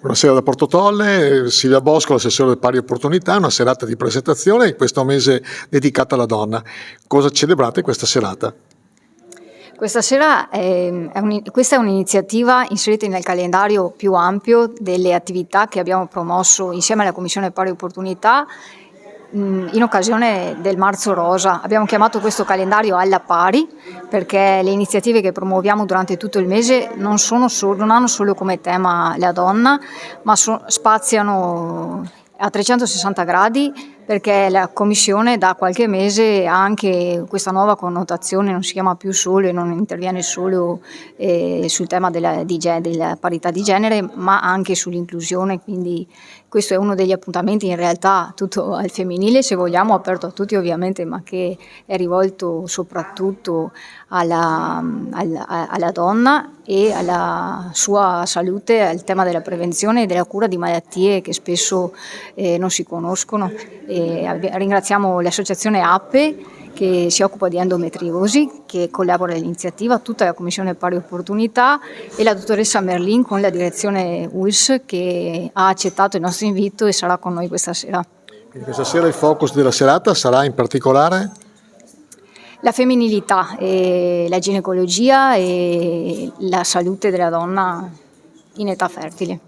Buonasera da Porto Tolle, Silvia Bosco, l'assessore delle pari opportunità, una serata di presentazione in questo mese dedicata alla donna. Cosa celebrate questa serata? Questa sera questa è un'iniziativa inserita nel calendario più ampio delle attività che abbiamo promosso insieme alla Commissione Pari Opportunità in occasione del Marzo Rosa. Abbiamo chiamato questo calendario Alla Pari perché le iniziative che promuoviamo durante tutto il mese non hanno solo come tema la donna, ma spaziano a 360 gradi, perché la Commissione da qualche mese ha anche questa nuova connotazione, non si chiama più solo e non interviene solo sul tema della parità di genere, ma anche sull'inclusione, quindi questo è uno degli appuntamenti in realtà tutto al femminile, se vogliamo, aperto a tutti ovviamente, ma che è rivolto soprattutto alla donna e alla sua salute, al tema della prevenzione e della cura di malattie che spesso non si conoscono. Ringraziamo l'associazione APPE che si occupa di endometriosi, che collabora all'iniziativa, tutta la Commissione Pari Opportunità e la dottoressa Merlin con la direzione ULS che ha accettato il nostro invito e sarà con noi questa sera. Quindi questa sera il focus della serata sarà in particolare? La femminilità, la ginecologia e la salute della donna in età fertile.